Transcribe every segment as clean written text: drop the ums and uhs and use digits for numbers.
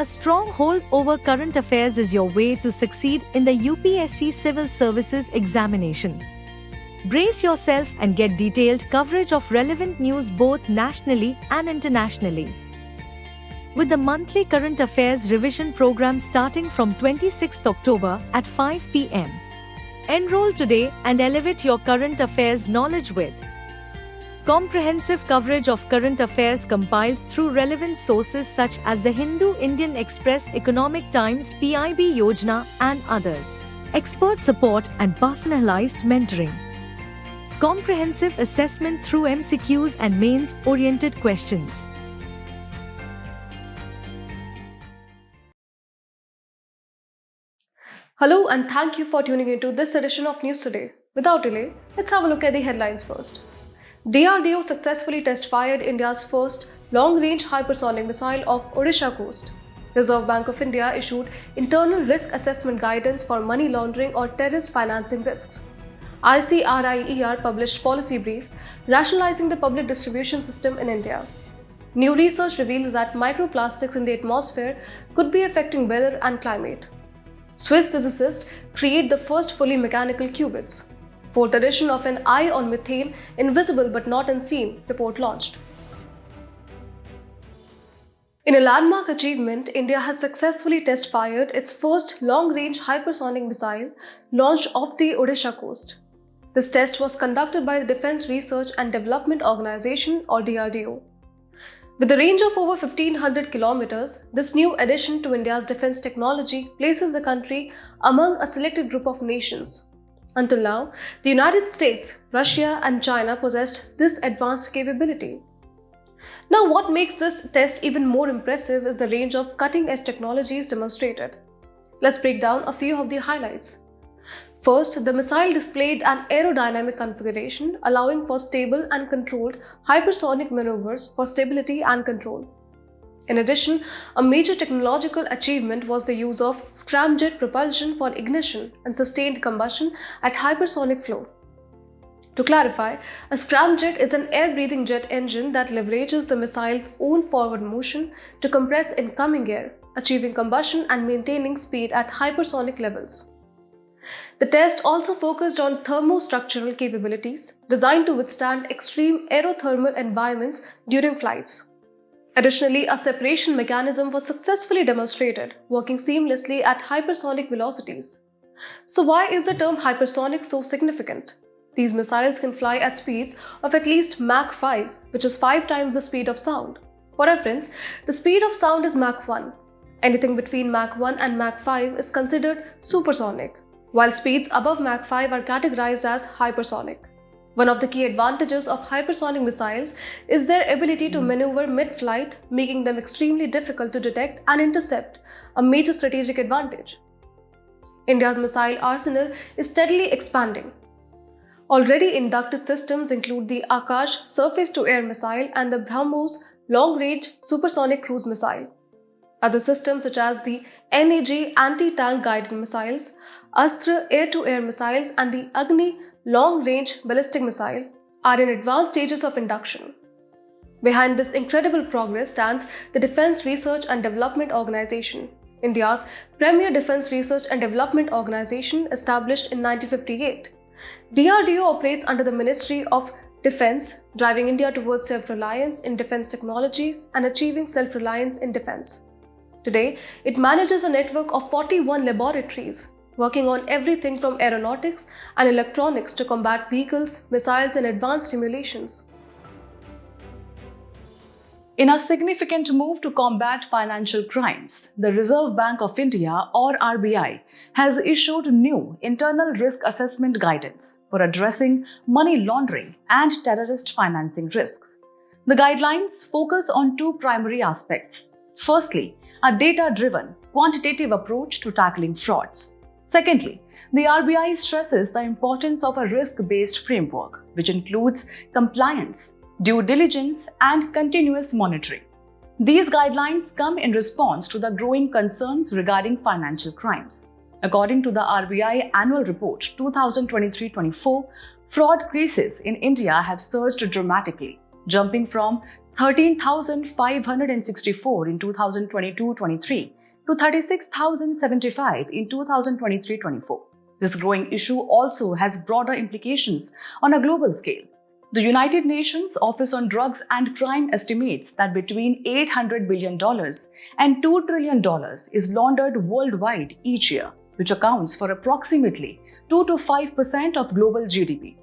A strong hold over current affairs is your way to succeed in the UPSC Civil Services examination. Brace yourself and get detailed coverage of relevant news both nationally and internationally. With the monthly current affairs revision program starting from 26th October at 5 p.m. Enroll today and elevate your current affairs knowledge with comprehensive coverage of current affairs compiled through relevant sources such as the Hindu Indian Express, Economic Times, PIB Yojana, and others. Expert support and personalized mentoring. Comprehensive assessment through MCQs and mains-oriented questions. Hello and thank you for tuning into this edition of News Today. Without delay, let's have a look at the headlines first. DRDO successfully test-fired India's first long-range hypersonic missile off Odisha coast. Reserve Bank of India issued internal risk assessment guidance for money laundering or terrorist financing risks. ICRIER published policy brief, Rationalising the Public Distribution System in India. New research reveals that microplastics in the atmosphere could be affecting weather and climate. Swiss physicists create the first fully mechanical qubits. Fourth edition of an Eye on Methane, Invisible but Not Unseen report launched. In a landmark achievement, India has successfully test-fired its first long-range hypersonic missile launched off the Odisha coast. This test was conducted by the Defence Research and Development Organisation or DRDO. With a range of over 1500 kilometers, this new addition to India's defence technology places the country among a selected group of nations. Until now, the United States, Russia and China possessed this advanced capability. Now, what makes this test even more impressive is the range of cutting-edge technologies demonstrated. Let's break down a few of the highlights. First, the missile displayed an aerodynamic configuration allowing for stable and controlled hypersonic maneuvers for stability and control. In addition, a major technological achievement was the use of scramjet propulsion for ignition and sustained combustion at hypersonic flow. To clarify, a scramjet is an air-breathing jet engine that leverages the missile's own forward motion to compress incoming air, achieving combustion and maintaining speed at hypersonic levels. The test also focused on thermostructural capabilities designed to withstand extreme aerothermal environments during flights. Additionally, a separation mechanism was successfully demonstrated, working seamlessly at hypersonic velocities. So why is the term hypersonic so significant? These missiles can fly at speeds of at least Mach 5, which is 5 times the speed of sound. For reference, the speed of sound is Mach 1. Anything between Mach 1 and Mach 5 is considered supersonic, while speeds above Mach 5 are categorized as hypersonic. One of the key advantages of hypersonic missiles is their ability to maneuver mid-flight, making them extremely difficult to detect and intercept, a major strategic advantage. India's missile arsenal is steadily expanding. Already inducted systems include the Akash surface-to-air missile and the BrahMos long-range supersonic cruise missile. Other systems such as the NAG anti-tank guided missiles, Astra air-to-air missiles and the Agni long-range ballistic missile are in advanced stages of induction. Behind this incredible progress stands the Defence Research and Development Organisation, India's premier defence research and development organisation established in 1958. DRDO operates under the Ministry of Defence, driving India towards self-reliance in defence technologies and achieving self-reliance in defence. Today, it manages a network of 41 laboratories, working on everything from aeronautics and electronics to combat vehicles, missiles and advanced simulations. In a significant move to combat financial crimes, the Reserve Bank of India or RBI has issued new internal risk assessment guidance for addressing money laundering and terrorist financing risks. The guidelines focus on two primary aspects. Firstly, a data-driven, quantitative approach to tackling frauds. Secondly, the RBI stresses the importance of a risk-based framework, which includes compliance, due diligence, and continuous monitoring. These guidelines come in response to the growing concerns regarding financial crimes. According to the RBI Annual Report 2023-24, fraud cases in India have surged dramatically. jumping from 13,564 in 2022-23 to 36,075 in 2023-24. This growing issue also has broader implications on a global scale. The United Nations Office on Drugs and Crime estimates that between $800 billion and $2 trillion is laundered worldwide each year, which accounts for approximately 2 to 5% of global GDP.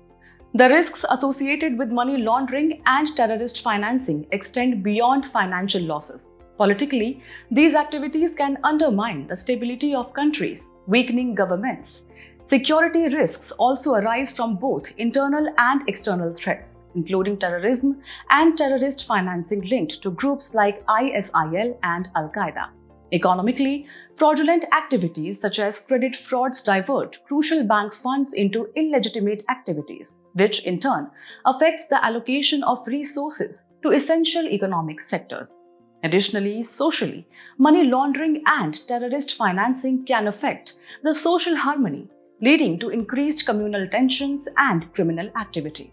The risks associated with money laundering and terrorist financing extend beyond financial losses. Politically, these activities can undermine the stability of countries, weakening governments. Security risks also arise from both internal and external threats, including terrorism and terrorist financing linked to groups like ISIL and Al-Qaeda. Economically, fraudulent activities such as credit frauds divert crucial bank funds into illegitimate activities, which in turn affects the allocation of resources to essential economic sectors. Additionally, socially, money laundering and terrorist financing can affect the social harmony, leading to increased communal tensions and criminal activity.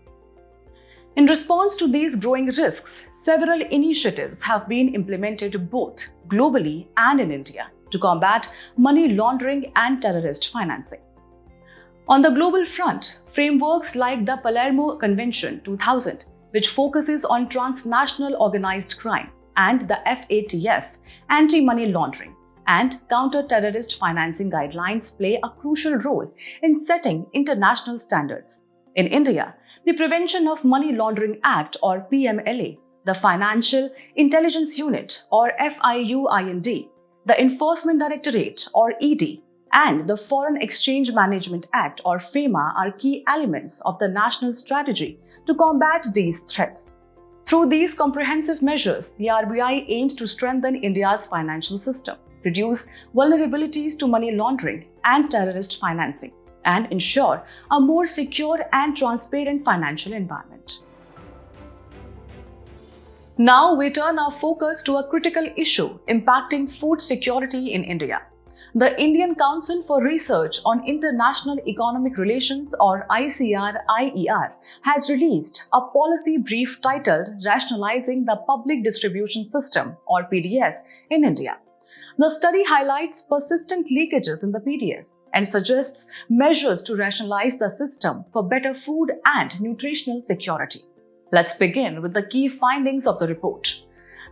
In response to these growing risks, several initiatives have been implemented both globally and in India to combat money laundering and terrorist financing. On the global front, frameworks like the Palermo Convention 2000, which focuses on transnational organized crime, and the FATF, anti-money laundering, and counter-terrorist financing guidelines play a crucial role in setting international standards. In India, the Prevention of Money Laundering Act or PMLA, the Financial Intelligence Unit or FIUIND, the Enforcement Directorate or ED, and the Foreign Exchange Management Act or FEMA are key elements of the national strategy to combat these threats. Through these comprehensive measures, the RBI aims to strengthen India's financial system, reduce vulnerabilities to money laundering and terrorist financing, and ensure a more secure and transparent financial environment. Now we turn our focus to a critical issue impacting food security in India. The Indian Council for Research on International Economic Relations or ICR-IER has released a policy brief titled Rationalising the Public Distribution System or PDS in India. The study highlights persistent leakages in the PDS and suggests measures to rationalize the system for better food and nutritional security. Let's begin with the key findings of the report.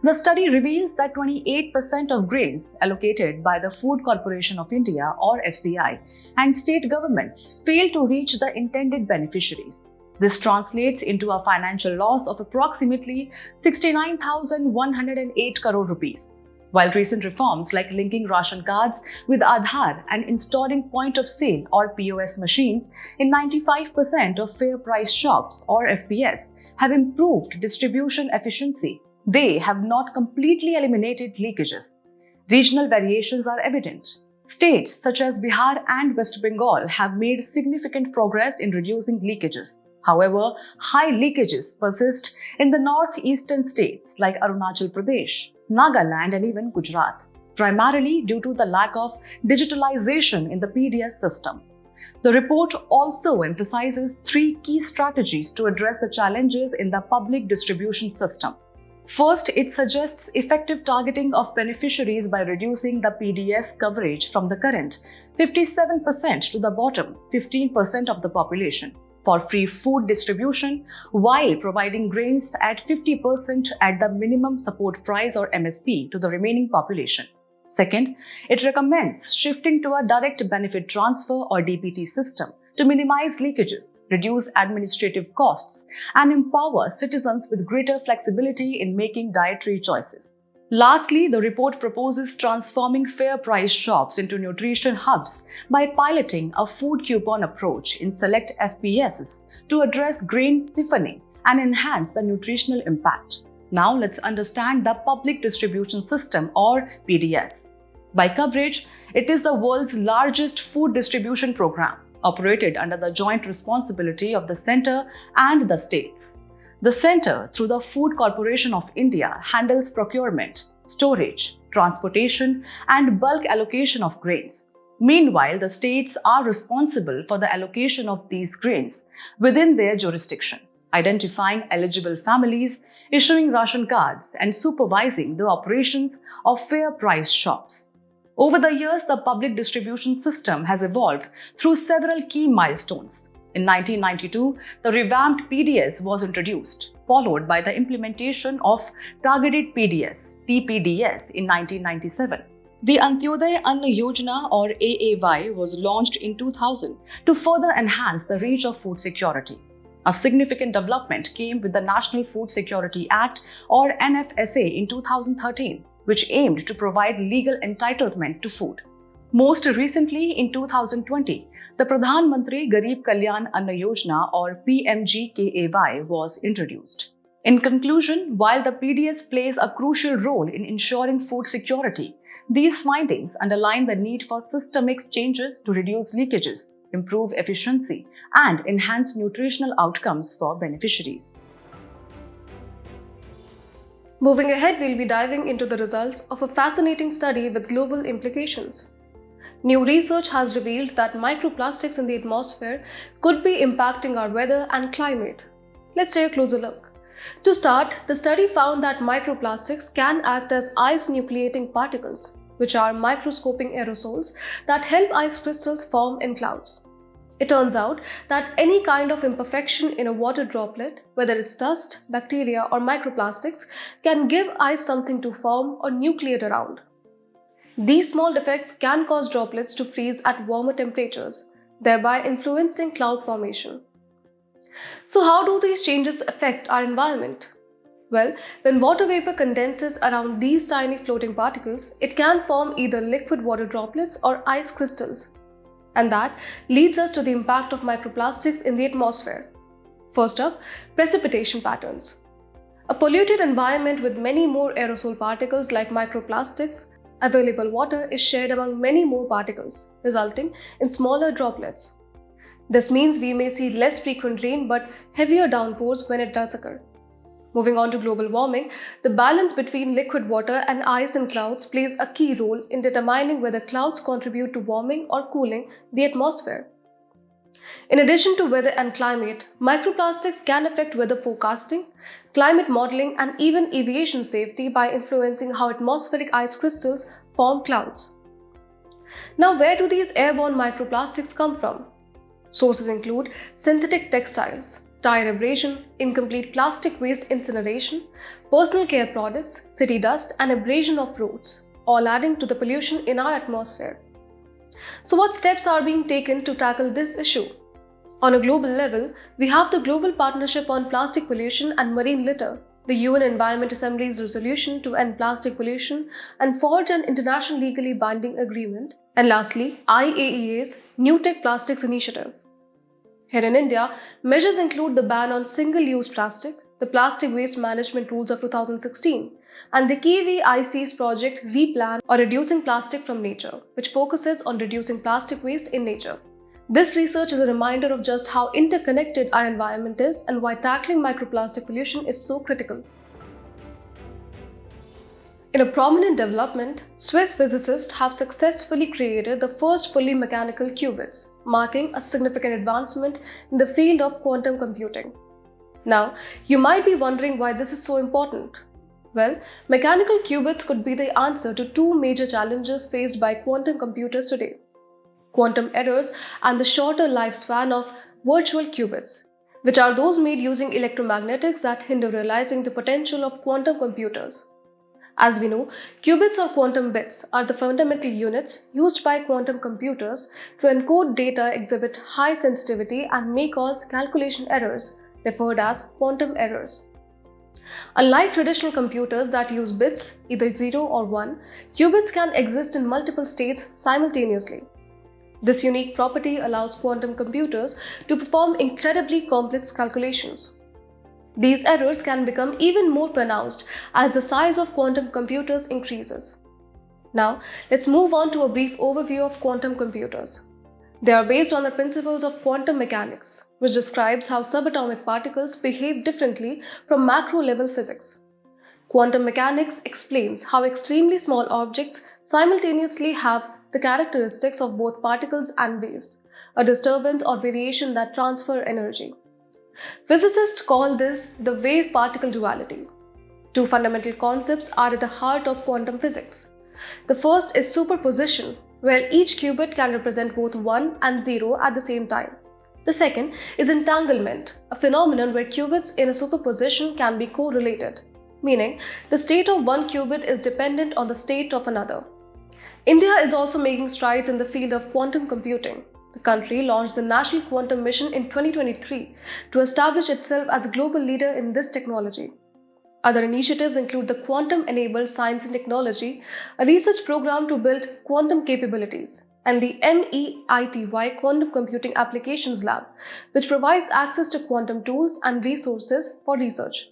The study reveals that 28% of grains allocated by the Food Corporation of India or FCI and state governments fail to reach the intended beneficiaries. This translates into a financial loss of approximately 69,108 crore rupees. While recent reforms like linking ration cards with Aadhaar and installing point of sale or POS machines in 95% of fair price shops or FPS have improved distribution efficiency, they have not completely eliminated leakages. Regional variations are evident. States such as Bihar and West Bengal have made significant progress in reducing leakages. However, high leakages persist in the northeastern states like Arunachal Pradesh, Nagaland and even Gujarat, primarily due to the lack of digitalization in the PDS system. The report also emphasizes 3 key strategies to address the challenges in the public distribution system. First, it suggests effective targeting of beneficiaries by reducing the PDS coverage from the current 57% to the bottom 15% of the population for free food distribution while providing grains at 50% at the minimum support price or MSP to the remaining population. Second, it recommends shifting to a direct benefit transfer or DBT system to minimize leakages, reduce administrative costs, and empower citizens with greater flexibility in making dietary choices. Lastly, the report proposes transforming fair price shops into nutrition hubs by piloting a food coupon approach in select FPSs to address grain siphoning and enhance the nutritional impact. Now let's understand the Public Distribution System or PDS. By coverage, it is the world's largest food distribution program, operated under the joint responsibility of the Centre and the states. The Centre, through the Food Corporation of India, handles procurement, storage, transportation, and bulk allocation of grains. Meanwhile, the states are responsible for the allocation of these grains within their jurisdiction. identifying eligible families, issuing ration cards, and supervising the operations of fair price shops. Over the years, the public distribution system has evolved through several key milestones. In 1992, the revamped PDS was introduced, followed by the implementation of Targeted PDS (TPDS) in 1997. The Antyodaya Anna Yojana or AAY was launched in 2000 to further enhance the reach of food security. A significant development came with the National Food Security Act or NFSA in 2013, which aimed to provide legal entitlement to food. Most recently, in 2020, the Pradhan Mantri Garib Kalyan Anna Yojana or PMGKAY was introduced. In conclusion, while the PDS plays a crucial role in ensuring food security, these findings underline the need for systemic changes to reduce leakages, improve efficiency, and enhance nutritional outcomes for beneficiaries. Moving ahead, we'll be diving into the results of a fascinating study with global implications. New research has revealed that microplastics in the atmosphere could be impacting our weather and climate. Let's take a closer look. To start, the study found that microplastics can act as ice nucleating particles, which are microscopic aerosols that help ice crystals form in clouds. It turns out that any kind of imperfection in a water droplet, whether it's dust, bacteria, or microplastics, can give ice something to form or nucleate around. These small defects can cause droplets to freeze at warmer temperatures, thereby influencing cloud formation. So how do these changes affect our environment? Well, when water vapor condenses around these tiny floating particles, it can form either liquid water droplets or ice crystals. And that leads us to the impact of microplastics in the atmosphere. First up, precipitation patterns. A polluted environment with many more aerosol particles like microplastics, available water is shared among many more particles, resulting in smaller droplets. This means we may see less frequent rain but heavier downpours when it does occur. Moving on to global warming, the balance between liquid water and ice in clouds plays a key role in determining whether clouds contribute to warming or cooling the atmosphere. In addition to weather and climate, microplastics can affect weather forecasting, climate modeling, and even aviation safety by influencing how atmospheric ice crystals form clouds. Now, where do these airborne microplastics come from? Sources include synthetic textiles, tire abrasion, incomplete plastic waste incineration, personal care products, city dust, and abrasion of roads, all adding to the pollution in our atmosphere. So what steps are being taken to tackle this issue? On a global level, we have the Global Partnership on Plastic Pollution and Marine Litter, the UN Environment Assembly's resolution to end plastic pollution and forge an international legally binding agreement, and lastly, IAEA's New Tech Plastics Initiative. Here in India, measures include the ban on single-use plastic, the Plastic Waste Management Rules of 2016, and the KVIC's project Replan or Reducing Plastic from Nature, which focuses on reducing plastic waste in nature. This research is a reminder of just how interconnected our environment is and why tackling microplastic pollution is so critical. In a prominent development, Swiss physicists have successfully created the first fully mechanical qubits, marking a significant advancement in the field of quantum computing. Now, you might be wondering why this is so important. Well, mechanical qubits could be the answer to two major challenges faced by quantum computers today: quantum errors and the shorter lifespan of virtual qubits, which are those made using electromagnetics that hinder realizing the potential of quantum computers. As we know, qubits or quantum bits are the fundamental units used by quantum computers to encode data exhibit high sensitivity and may cause calculation errors, referred as quantum errors. Unlike traditional computers that use bits, either 0 or 1, qubits can exist in multiple states simultaneously. This unique property allows quantum computers to perform incredibly complex calculations. These errors can become even more pronounced as the size of quantum computers increases. Now, let's move on to a brief overview of quantum computers. They are based on the principles of quantum mechanics, which describes how subatomic particles behave differently from macro-level physics. Quantum mechanics explains how extremely small objects simultaneously have the characteristics of both particles and waves, a disturbance or variation that transfer energy. Physicists call this the wave-particle duality. Two fundamental concepts are at the heart of quantum physics. The first is superposition, where each qubit can represent both 1 and 0 at the same time. The second is entanglement, a phenomenon where qubits in a superposition can be correlated, meaning the state of one qubit is dependent on the state of another. India is also making strides in the field of quantum computing. The country launched the National Quantum Mission in 2023 to establish itself as a global leader in this technology. Other initiatives include the Quantum-Enabled Science and Technology, a research program to build quantum capabilities, and the MEITY Quantum Computing Applications Lab, which provides access to quantum tools and resources for research.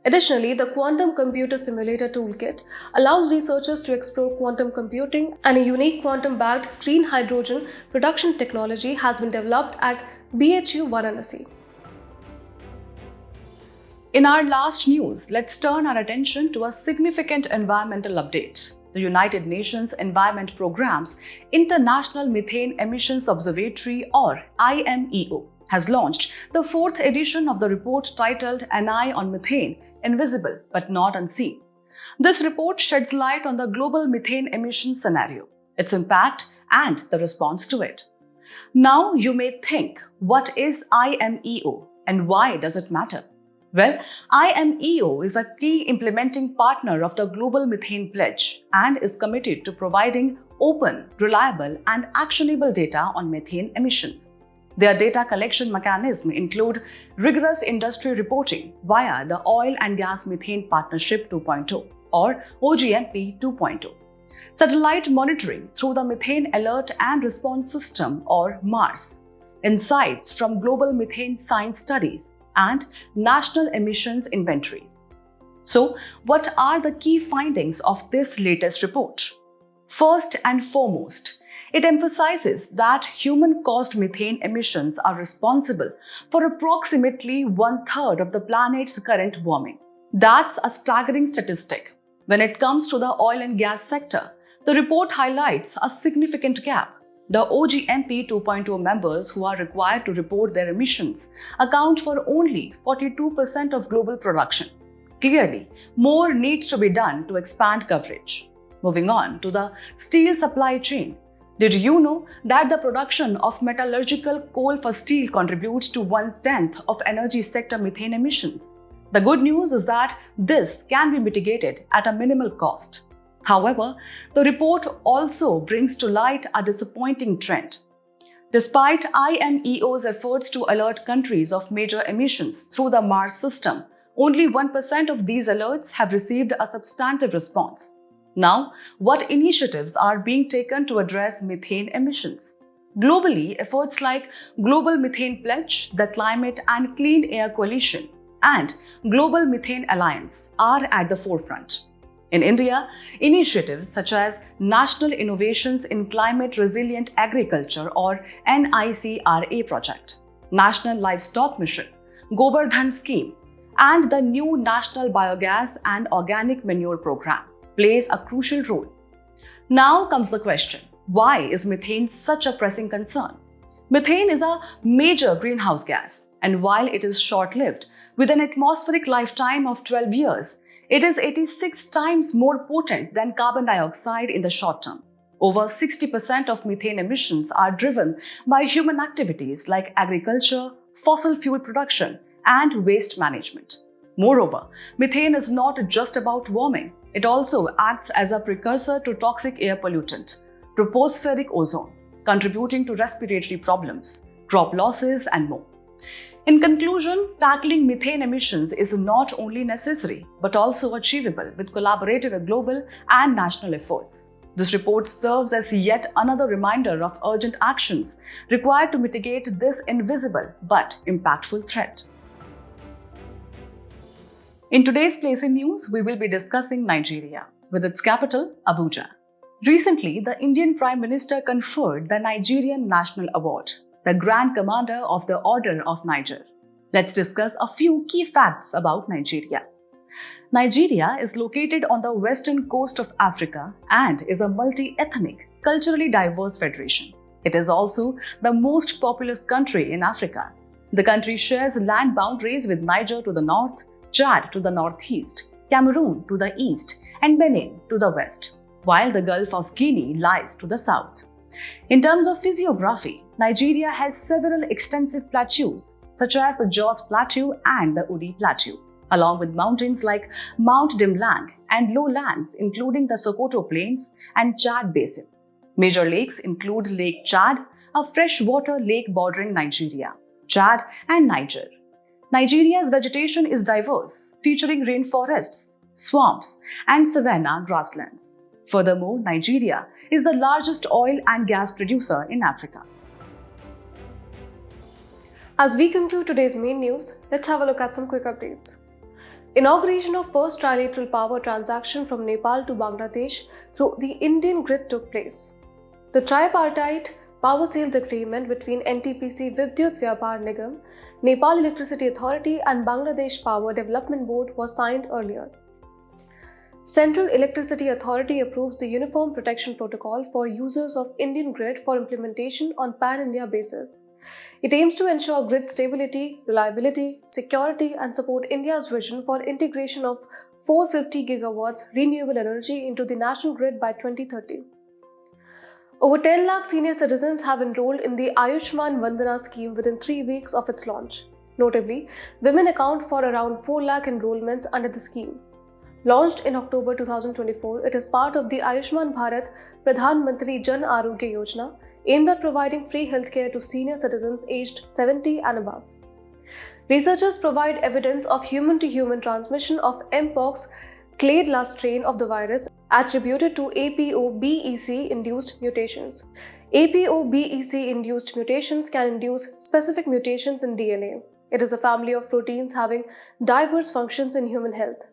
Additionally, the Quantum Computer Simulator Toolkit allows researchers to explore quantum computing, and a unique quantum-backed clean hydrogen production technology has been developed at BHU Varanasi. In our last news, let's turn our attention to a significant environmental update. The United Nations Environment Programme's International Methane Emissions Observatory, or IMEO, has launched the 4th edition of the report titled An Eye on Methane, Invisible but Not Unseen. This report sheds light on the global methane emissions scenario, its impact, and the response to it. Now you may think, what is IMEO and why does it matter? Well, IMEO is a key implementing partner of the Global Methane Pledge and is committed to providing open, reliable, and actionable data on methane emissions. Their data collection mechanism include rigorous industry reporting via the Oil and Gas Methane Partnership 2.0 or OGMP 2.0, satellite monitoring through the Methane Alert and Response System or MARS, insights from global methane science studies, and national emissions inventories. So, what are the key findings of this latest report? First and foremost, it emphasizes that human-caused methane emissions are responsible for approximately 1/3 of the planet's current warming. That's a staggering statistic. When it comes to the oil and gas sector, the report highlights a significant gap. The OGMP 2.0 members who are required to report their emissions account for only 42% of global production. Clearly, more needs to be done to expand coverage. Moving on to the steel supply chain. Did you know that the production of metallurgical coal for steel contributes to 1/10 of energy sector methane emissions? The good news is that this can be mitigated at a minimal cost. However, the report also brings to light a disappointing trend. Despite IMEO's efforts to alert countries of major emissions through the MARS system, only 1% of these alerts have received a substantive response. Now, what initiatives are being taken to address methane emissions? Globally, efforts like Global Methane Pledge, the Climate and Clean Air Coalition, and Global Methane Alliance are at the forefront. In India, initiatives such as National Innovations in Climate Resilient Agriculture or NICRA project, National Livestock Mission, Govardhan Scheme, and the new National Biogas and Organic Manure Program plays a crucial role. Now comes the question, why is methane such a pressing concern? Methane is a major greenhouse gas, and while it is short-lived, with an atmospheric lifetime of 12 years, it is 86 times more potent than carbon dioxide in the short term. Over 60% of methane emissions are driven by human activities like agriculture, fossil fuel production, and waste management. Moreover, methane is not just about warming. It also acts as a precursor to toxic air pollutant, tropospheric ozone, contributing to respiratory problems, crop losses, and more. In conclusion, tackling methane emissions is not only necessary but also achievable with collaborative global and national efforts. This report serves as yet another reminder of urgent actions required to mitigate this invisible but impactful threat. In today's Place in News, we will be discussing Nigeria, with its capital, Abuja. Recently, the Indian Prime Minister conferred the Nigerian National Award, the Grand Commander of the Order of Niger. Let's discuss a few key facts about Nigeria. Nigeria is located on the western coast of Africa and is a multi-ethnic, culturally diverse federation. It is also the most populous country in Africa. The country shares land boundaries with Niger to the north, Chad to the northeast, Cameroon to the east, and Benin to the west, while the Gulf of Guinea lies to the south. In terms of physiography, Nigeria has several extensive plateaus, such as the Jos Plateau and the Udi Plateau, along with mountains like Mount Dimlang and lowlands including the Sokoto Plains and Chad Basin. Major lakes include Lake Chad, a freshwater lake bordering Nigeria, Chad and Niger. Nigeria's vegetation is diverse, featuring rainforests, swamps, and savanna grasslands. Furthermore, Nigeria is the largest oil and gas producer in Africa. As we conclude today's main news, let's have a look at some quick updates. Inauguration of first trilateral power transaction from Nepal to Bangladesh through the Indian grid took place. The tripartite power sales agreement between NTPC Vidyut Vyapar Nigam, Nepal Electricity Authority and Bangladesh Power Development Board was signed earlier. Central Electricity Authority approves the Uniform Protection Protocol for users of Indian grid for implementation on pan-India basis. It aims to ensure grid stability, reliability, security and support India's vision for integration of 450 gigawatts renewable energy into the national grid by 2030. Over 10 lakh senior citizens have enrolled in the Ayushman Vandana scheme within 3 weeks of its launch. Notably, women account for around 4 lakh enrollments under the scheme. Launched in October 2024, it is part of the Ayushman Bharat Pradhan Mantri Jan Arogya Yojana, aimed at providing free healthcare to senior citizens aged 70 and above. Researchers provide evidence of human-to-human transmission of Mpox clade strain of the virus attributed to APOBEC-induced mutations. APOBEC-induced mutations can induce specific mutations in DNA. It is a family of proteins having diverse functions in human health.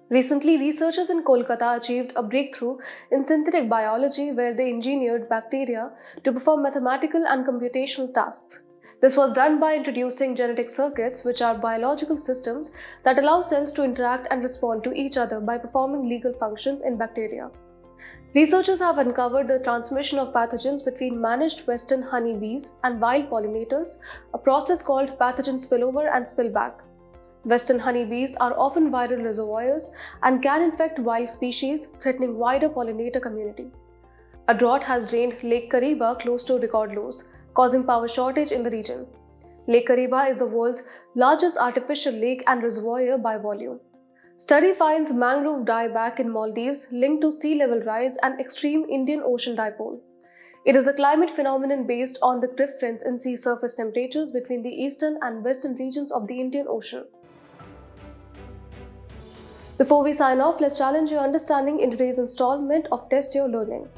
Recently, researchers in Kolkata achieved a breakthrough in synthetic biology where they engineered bacteria to perform mathematical and computational tasks. This was done by introducing genetic circuits, which are biological systems that allow cells to interact and respond to each other by performing legal functions in bacteria. Researchers have uncovered the transmission of pathogens between managed western honeybees and wild pollinators, a process called pathogen spillover and spillback. Western honeybees are often viral reservoirs and can infect wild species, threatening wider pollinator community. A drought has drained Lake Kariba close to record lows, causing power shortage in the region. Lake Kariba is the world's largest artificial lake and reservoir by volume. Study finds mangrove dieback in Maldives linked to sea level rise and extreme Indian Ocean dipole. It is a climate phenomenon based on the difference in sea surface temperatures between the eastern and western regions of the Indian Ocean. Before we sign off, let's challenge your understanding in today's installment of Test Your Learning.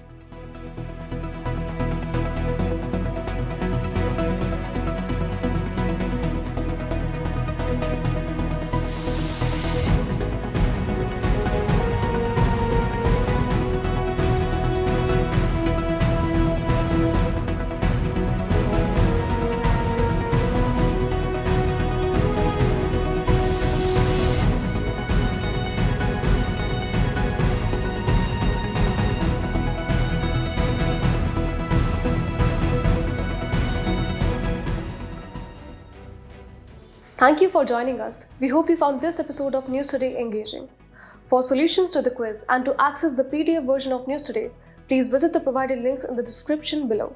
Thank you for joining us. We hope you found this episode of News Today engaging. For solutions to the quiz and to access the PDF version of News Today, please visit the provided links in the description below.